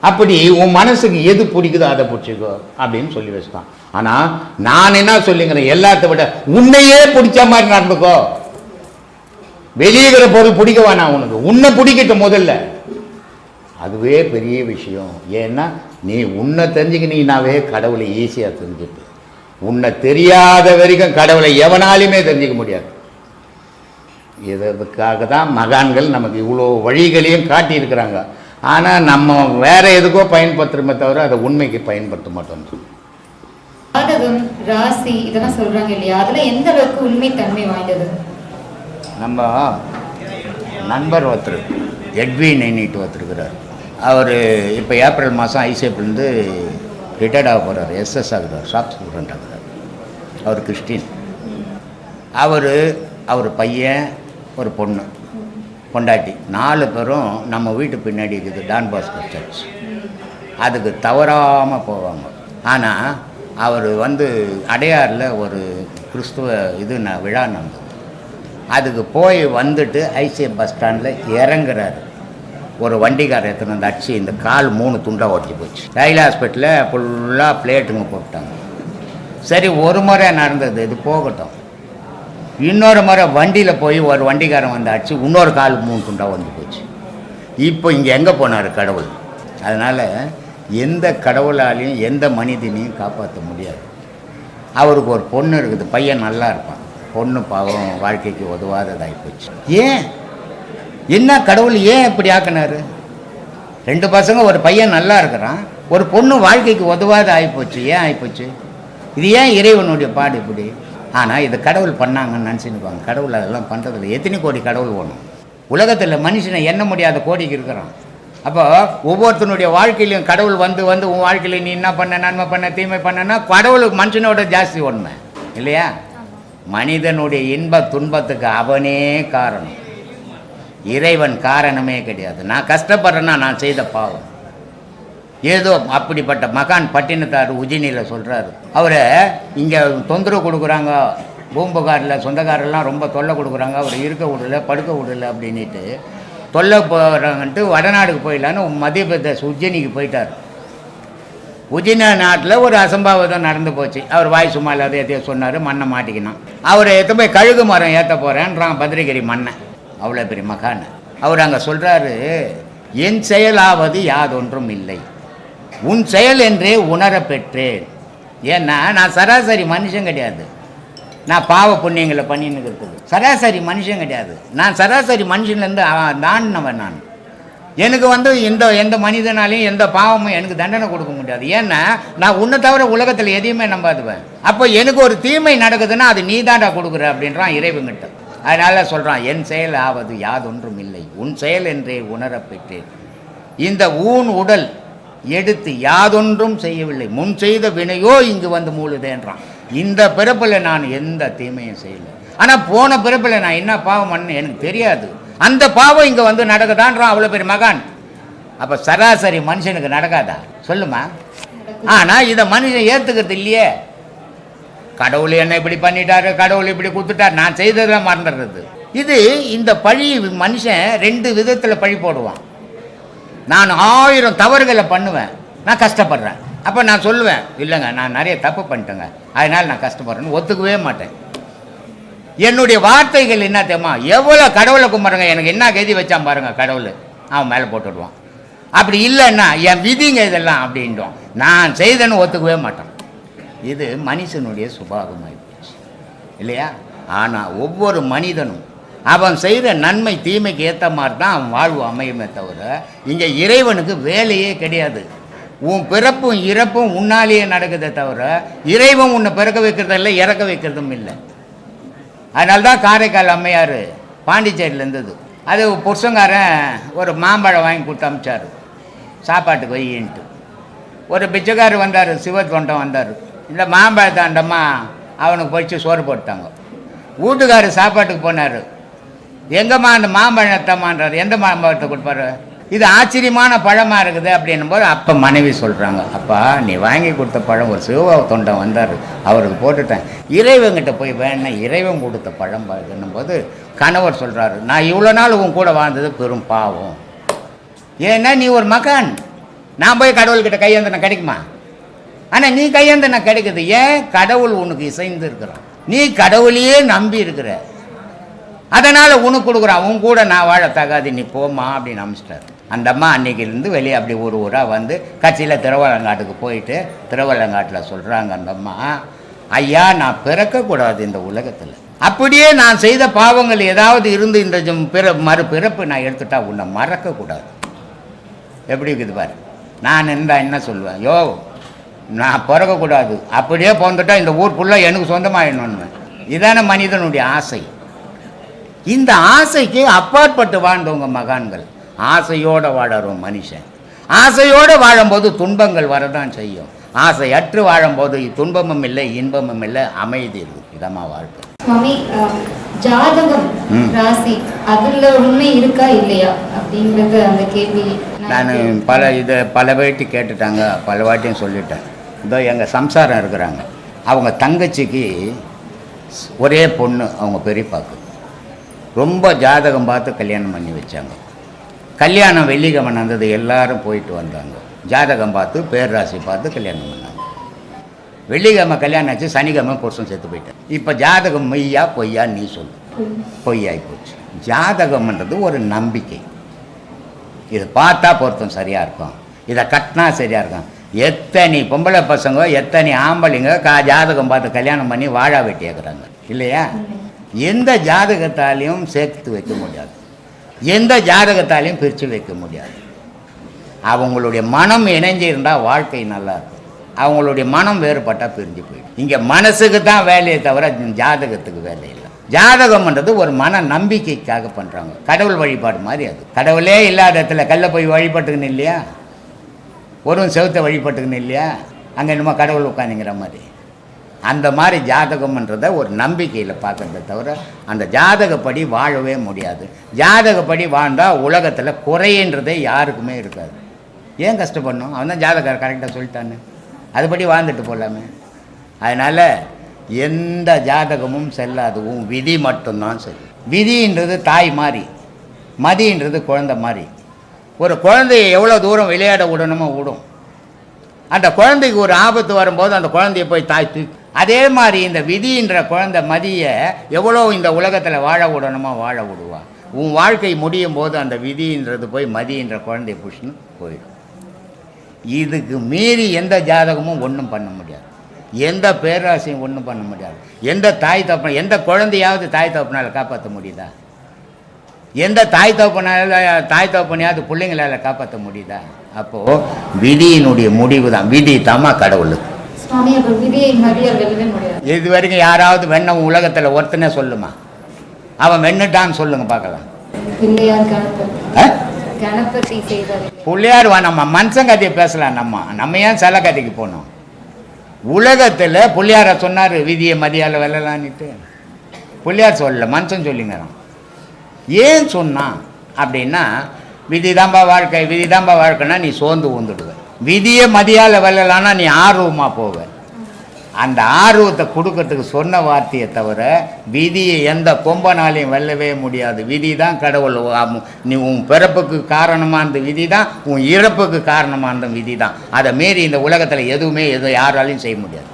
அப்படி உன் மனசுக்கு எது பிடிக்குதோ அதை பிடிச்சிக்கோ அப்படின்னு சொல்லி வச்சுட்டான். ஆனால் நான் என்ன சொல்லிங்கிறேன், எல்லாத்த விட உன்னையே பிடிச்ச மாதிரி நடந்துக்கோ. வெளியேகிற பொருள் பிடிக்க வேணாம், உனக்கு உன்னை பிடிக்கட்டும் முதல்ல. அதுவே பெரிய விஷயம். ஏன்னா நீ உன்னை தெரிஞ்சுக்கினீனாவே கடவுளை ஈஸியாக தெரிஞ்சுட்டு. உன்னை தெரியாத வரைக்கும் கடவுளை எவனாலுமே தெரிஞ்சிக்க முடியாது. இதற்காக தான் மகான்கள் நமக்கு இவ்வளோ வழிகளையும் காட்டியிருக்கிறாங்க. ஆனால் நம்ம வேற எதுக்கோ பயன்படுத்துறோமே தவிர அதை உண்மைக்கு பயன்படுத்த மாட்டோம். ஜாதகம், ராசி இதெல்லாம் சொல்றாங்க இல்லையா, அதில் எந்த அளவுக்கு உண்மை தன்மை வாய்ந்தது? நம்ம நண்பர் ஒருத்தர் எட்வின் நைனிட்டு ஒருத்தருக்கிறார். அவர் இப்போ ஏப்ரல் மாதம் ஐசிஎஃப்லேருந்து ரிட்டையர்ட் ஆக போகிறார். எஸ்எஸ் ஆகுறார், ஷாப் ஸ்டூடெண்ட் ஆகுறார். அவர் கிறிஸ்டின். அவர் பையன் ஒரு பொண்ணு பொண்டாட்டி 4 பேரும் நம்ம வீட்டு பின்னாடி இருக்குது டான் பாஸ்கோ சர்ச். அதுக்கு தவறாமல் போவாங்க. ஆனால் அவர் அடையாரில் ஒரு கிறிஸ்துவ விழா நடந்தது. அதுக்கு போய் வந்துட்டு ஐசிஎஃப் பஸ் ஸ்டாண்டில் இறங்குறாரு. ஒரு வண்டிக்காரர் எடுத்துன்னு வந்து அடிச்சு இந்த கால் 3 துண்டாக உடச்சி போச்சு. ரயில் ஹாஸ்பிட்டலில் ஃபுல்லாக பிளேட்டுங்க போட்டாங்க. சரி, ஒரு முறை நடந்தது, இது போகட்டும். இன்னொரு முறை வண்டியில் போய் ஒரு வண்டிக்காரன் வந்து அடிச்சு இன்னொரு கால் 3 துண்டாக வந்து போச்சு. இப்போ இங்கே எங்கே போனார் கடவுள்? அதனால் எந்த கடவுளாலையும் எந்த மனிதனையும் காப்பாற்ற முடியாது. அவருக்கு ஒரு பொண்ணு இருக்குது, பையன் நல்லா இருப்பான், பொண்ணு பாவம் வாழ்க்கைக்கு உதவாததாகி போச்சு. ஏன் என்ன கடவுள் ஏன் இப்படி ஆக்கினாரு? 2 பசங்க, ஒரு பையன் நல்லா இருக்கிறான், ஒரு பொண்ணு வாழ்க்கைக்கு உதவாத ஆகிப்போச்சு. ஏன் ஆகிப்போச்சு? இது ஏன் இறைவனுடைய பாடு இப்படி? ஆனால் இது கடவுள் பண்ணாங்கன்னு நினச்சிருப்பாங்க. கடவுள் அதெல்லாம் பண்ணுறதில்ல. எத்தனை கோடி கடவுள் வேணும் உலகத்தில்? மனுஷனை எண்ண முடியாத கோடிக்கு இருக்கிறான். அப்போ ஒவ்வொருத்தனுடைய வாழ்க்கையிலையும் கடவுள் வந்து உன் வாழ்க்கையில் நீ என்ன பண்ண, நன்மை பண்ண, தீமை பண்ணனா கடவுளுக்கு மனுஷனோட ஜாஸ்தி உண்மை இல்லையா? மனிதனுடைய இன்ப துன்பத்துக்கு அவனே காரணம், இறைவன் காரணமே கிடையாது. நான் கஷ்டப்படுறேன்னா நான் செய்த பாவம். ஏதோ அப்படிப்பட்ட மகான் பட்டினத்தார் உஜினியில் சொல்கிறாரு. அவரை இங்கே தொந்தரவு கொடுக்குறாங்க, பூம்புகாரில் சொந்தக்காரெல்லாம் ரொம்ப தொல்லை கொடுக்குறாங்க, அவர் இருக்க விடல, படுக்க விடல அப்படின்ட்டு தொல்லை போகிறாங்கன்ட்டு வடநாடுக்கு போயிடலான்னு மத்திய பிரதேஷ் உஜ்ஜினிக்கு போயிட்டார். உஜ்ஜினி நாட்டில் ஒரு அசம்பாவிதம் நடந்து போச்சு. அவர் வாய் சும்மா இல்லாத எதையோ சொன்னார், மண்ணை மாட்டிக்கினான். அவரை எடுத்து போய் கழுகு மரம் ஏற்ற போகிறேன்றான் பத்ரகிரி மண்ணை. அவ்வளோ பெரிய மகான். அவர் அங்கே சொல்கிறாரு, என் செயலாவது யாதொன்றும் இல்லை, உன் செயல் என்றே உணர பெற்றேன். ஏன்னா நான் சராசரி மனுஷன் கிடையாது, நான் பாவ புண்ணியங்களை பண்ணின்னு இருக்குது. சராசரி மனுஷன் கிடையாது, நான் சராசரி மனுஷன்லேருந்து தாண்டினவன். நான் எனக்கு எந்த மனிதனாலையும் எந்த பாவமும் எனக்கு தண்டனை கொடுக்க முடியாது. ஏன்னா நான் உன்னை தவிர உலகத்தில் எதையுமே நம்பாதுவேன். அப்போ எனக்கு ஒரு தீமை நடக்குதுன்னா அது நீ தாண்டா கொடுக்குற அப்படின்றான் இறைவங்கிட்ட. அதனால் சொல்கிறான், என் செயல் ஆவது யாதொன்றும் இல்லை, உன் செயல் என்றே உணர பெற்றேன். இந்த ஊன் உடல் எடுத்து யாதொன்றும் செய்யவில்லை, முன் செய்த வினையோ இங்கு வந்து மூழுதேன்றான். இந்த பிறப்பில் நான் எந்த தீமையும் செய்யலை, ஆனால் போன பிறப்பில் நான் என்ன பாவம் பண்ணு எனக்கு தெரியாது, அந்த பாவம் இங்கே வந்து நடக்குதான்றான் அவ்வளோ பெரிய மகான். அப்போ சராசரி மனுஷனுக்கு நடக்காதா சொல்லுமா? ஆனால் இதை மனுஷன் ஏற்றுக்கிறது இல்லையே. கடவுள் என்ன இப்படி பண்ணிட்டாரு, கடவுள் இப்படி கொடுத்துட்டார், நான் செய்ததெல்லாம் மறந்துடுறது. இந்த பழி மனுஷன் 2 விதத்தில் பழி போடுவான். நான் 1000 தவறுகளை பண்ணுவேன், நான் கஷ்டப்படுறேன். அப்போ நான் சொல்லுவேன், இல்லைங்க நான் நிறைய தப்பு பண்ணிட்டேங்க, அதனால் நான் கஷ்டப்படுறேன்னு ஒத்துக்கவே மாட்டேன். என்னுடைய வார்த்தைகள் என்ன தெரியுமா, எவ்வளோ கடவுளை கும்பிட்றங்க, எனக்கு என்ன கதி வச்சான் பாருங்க கடவுள், அவன் மேலே போட்டுடுவான். அப்படி இல்லைன்னா என் விதிங்க இதெல்லாம் அப்படின்வான். நான் செய்தேன்னு ஒத்துக்கவே மாட்டான். இது மனுஷனுடைய சுபாவமாகிடுச்சு இல்லையா? ஆனால் ஒவ்வொரு மனிதனும் அவன் செய்கிற நன்மை தீமைக்கு ஏற்ற மாதிரி தான் அவன் வாழ்வு அமையுமே தவிர இங்கே இறைவனுக்கு வேலையே கிடையாது. உன் பிறப்பும் இறப்பும் உன்னாலேயே நடக்குதே தவிர இறைவன் உன்னை பிறக்க வைக்கிறதும் இல்லை, இறக்க வைக்கிறதும் இல்லை. அதனால்தான் காரைக்கால் அம்மையார் பாண்டிச்சேரியில் இருந்தது. அது புருஷங்காரன் ஒரு மாம்பழம் வாங்கி கொடுத்து அமிச்சார் சாப்பாட்டுக்கு வையின்ட்டு. ஒரு பிச்சைக்காரர் வந்தார், சிவத்தொண்டம் வந்தார், இந்த மாம்பழத்தாண்டம்மா அவனுக்கு போயிடுச்சு சோறு போட்டாங்க. வீட்டுக்காரர் சாப்பாட்டுக்கு போனார், எங்கம்மா அந்த மாம்பழத்தம்மான்றார், எந்த மாம்பழத்தை கொடுப்பாரு, இது ஆச்சரியமான பழமாக இருக்குது அப்படின்னும் போது அப்போ மனைவி சொல்கிறாங்க, அப்பா நீ வாங்கி கொடுத்த பழம் ஒரு சிவ தொண்டம் வந்தார் அவருக்கு போட்டுட்டேன், இறைவங்கிட்ட போய் வேணேன், இறைவன் கொடுத்த பழம் என்னும் போது கணவர் சொல்கிறாரு, நான் இவ்வளோ நாள் உன் கூட வாழ்ந்தது பெரும் பாவம். ஏன்னா நீ ஒரு மகான், நான் போய் கடவுள்கிட்ட கையேந்தின கிடைக்குமா? ஆனால் நீ கையேந்தின கிடைக்குது. ஏன்? கடவுள் உனக்கு இசைந்து இருக்கிறான், நீ கடவுளையே நம்பி இருக்கிற, அதனால் உனக்கு கொடுக்குறான், உன் கூட நான் வாழ தகாது, நீ போமா அப்படின்னு அமிச்சிட்டார். அந்த அம்மா அன்னைக்கிலேருந்து வெளியே அப்படி ஒரு ஊராக வந்து கட்சியில் திருவள்ளங்காட்டுக்கு போயிட்டு திருவள்ளங்காட்டில் சொல்கிறாங்க அந்த அம்மா, ஐயா நான் பிறக்கக்கூடாது இந்த உலகத்தில், அப்படியே நான் செய்த பாவங்கள் ஏதாவது இருந்து இந்த மறுபிறப்பு நான் எடுத்துட்டா உன்னை மறக்கக்கூடாது. எப்படி இருக்குது பாரு. நான் என்ன சொல்லுவேன், யோ நான் பிறக்கக்கூடாது, அப்படியே பிறந்துட்டா இந்த ஊர் ஃபுல்லாக எனக்கு சொந்தமாகிடணுன்னு. இதான மனிதனுடைய ஆசை. இந்த ஆசைக்கு அப்பாற்பட்டு வாழ்ந்தவங்க மகான்கள். ஆசையோடு வாழறோம் மனுஷன். ஆசையோடு வாழும்போது துன்பங்கள் வரதான் செய்யும். ஆசையற்று வாழும்போது துன்பமும் இல்லை, இன்பமும் இல்லை, அமைதி இருக்குது. இதமாக வாழ்க்கை. சுவாமி, ஜாதகம் ராசி அதுல உண்மை இருக்கா இல்லையா அப்படிங்கறது அந்த கேள்வி நான் பல வாட்டி கேட்டுட்டாங்க, பல வாட்டியும் சொல்லிட்டேன். இதோ எங்கள் சம்சாரம் இருக்கிறாங்க, அவங்க தங்கச்சிக்கு ஒரே பொண்ணு, அவங்க பெரியப்பாக்கு ரொம்ப ஜாதகம் பார்த்து கல்யாணம் பண்ணி வச்சாங்க. கல்யாணம் வெள்ளிக்கிழமை நடந்தது, எல்லாரும் போயிட்டு வந்தாங்க. ஜாதகம் பார்த்து பேர்ராசி பார்த்து கல்யாணம் பண்ணாங்க. வெள்ளிக்கிழமை கல்யாணம் ஆச்சு, சனிக்கிழமை புருஷன் செத்து போயிட்டேன். இப்போ ஜாதகம் மெய்யா பொய்யா நீ சொல்லு. பொய்யாகி போச்சு. ஜாதகம்ன்றது ஒரு நம்பிக்கை. இதை பார்த்தா பொருத்தம் சரியாக இருக்கும், இதை கட்டினா சரியாக இருக்கும். எத்தனை பொம்பளை பசங்க எத்தனை ஆம்பளைங்க ஜாதகம் பார்த்து கல்யாணம் பண்ணி வாழா வெட்டியாக்குறாங்க இல்லையா? எந்த ஜாதகத்தாலையும் சேர்த்து வைக்க முடியாது, எந்த ஜாதகத்தாலையும் பிரித்து வைக்க முடியாது. அவங்களுடைய மனம் இணைஞ்சு இருந்தால் வாழ்க்கை நல்லா இருக்கும், அவங்களுடைய மனம் வேறுபட்டால் பிரிஞ்சு போயிடும். இங்கே மனசுக்கு தான் வேலையை தவிர ஜாதகத்துக்கு வேலை இல்லை. ஜாதகம்ன்றது ஒரு மன நம்பிக்கைக்காக பண்ணுறாங்க, கடவுள் வழிபாடு மாதிரி. அது கடவுளே இல்லாத இடத்துல கல்லை போய் வழிபட்டுக்கணும் இல்லையா, ஒரு செவத்தை வழிபட்டுக்கணும் இல்லையா, அங்கே என்னமோ கடவுள் உட்காந்துங்கிற மாதிரி. அந்த மாதிரி ஜாதகம்ன்றதை ஒரு நம்பிக்கையில் பார்க்குறத தவிர அந்த ஜாதகப்படி வாழவே முடியாது. ஜாதகப்படி வாழ்ந்தால் உலகத்தில் குறைன்றதே யாருக்குமே இருக்காது. ஏன் கஷ்டப்படணும்? அவன் தான் ஜாதகம் கரெக்டாக சொல்லிட்டான்னு, அதுபடி வாழ்ந்துட்டு போகலாமே. அதனால் எந்த ஜாதகமும் செல்லாதுவும் விதி மட்டும்தான் செல்லும். விதின்றது தாய் மாதிரி, மதின்றது குழந்தை மாதிரி. ஒரு குழந்தையை எவ்வளோ தூரம் விளையாட விடணுமோ விடும். அந்த குழந்தைக்கு ஒரு ஆபத்து வரும்போது அந்த குழந்தைய போய் தாய் தூக்கி, அதே மாதிரி இந்த விதின்ற குழந்தை மதியை எவ்வளோ இந்த உலகத்தில் வாழ விடணுமோ வாழ விடுவா. உன் வாழ்க்கை முடியும் போது அந்த விதின்றது போய் மதின்ற குழந்தைய புஷ்ன்னு போயிடும். இதுக்கு மீறி எந்த ஜாதகமும் ஒன்றும் பண்ண முடியாது, எந்த பேராசையும் ஒன்றும் பண்ண முடியாது. எந்த தாய் தகப்பன, எந்த குழந்தையாவது தாய் தகப்பனால் காப்பாற்ற முடியுதா? எந்த தாய் தகப்பனையாவது பிள்ளைங்களால் காப்பாற்ற முடியுதா? அப்போது விதியினுடைய முடிவு தான். விதி தாமா கடவுள். இது வரைக்கும் யாராவது வெண்ணம் உலகத்தில் ஒருத்தனே சொல்லுமா? அவன் வெண்ணுட்டான்னு சொல்லுங்க பார்க்கலாம். பிள்ளையார் நம்ம மனுஷன் கதையை பேசலாம், நம்ம ஏன் சில கதைக்கு போனோம்? உலகத்தில் பிள்ளையார சொன்னார் விதியை மதியால் வெல்லலான்னுட்டு. பிள்ளையார் சொல்லல, மனுஷன் சொல்லிங்கிறான். ஏன் சொன்னான் அப்படின்னா, விதி தாம்பா வாழ்க்கை, விதி தாம்பா வாழ்க்கைன்னா நீ சோர்ந்து ஊந்துடுவ. விதியை மதியால் வெல்லலான்னா நீ ஆர்வமாக போவ. அந்த ஆர்வத்தை கொடுக்கறதுக்கு சொன்ன வார்த்தையை தவிர விதியை எந்த கொம்பனாலையும் வெல்லவே முடியாது. விதி தான் கடவுள். நீ உன் பிறப்புக்கு காரணமானது விதி தான், உன் இறப்புக்கு காரணமானது விதி தான். அதை மீறி இந்த உலகத்தில் எதுவுமே யாராலையும் செய்ய முடியாது.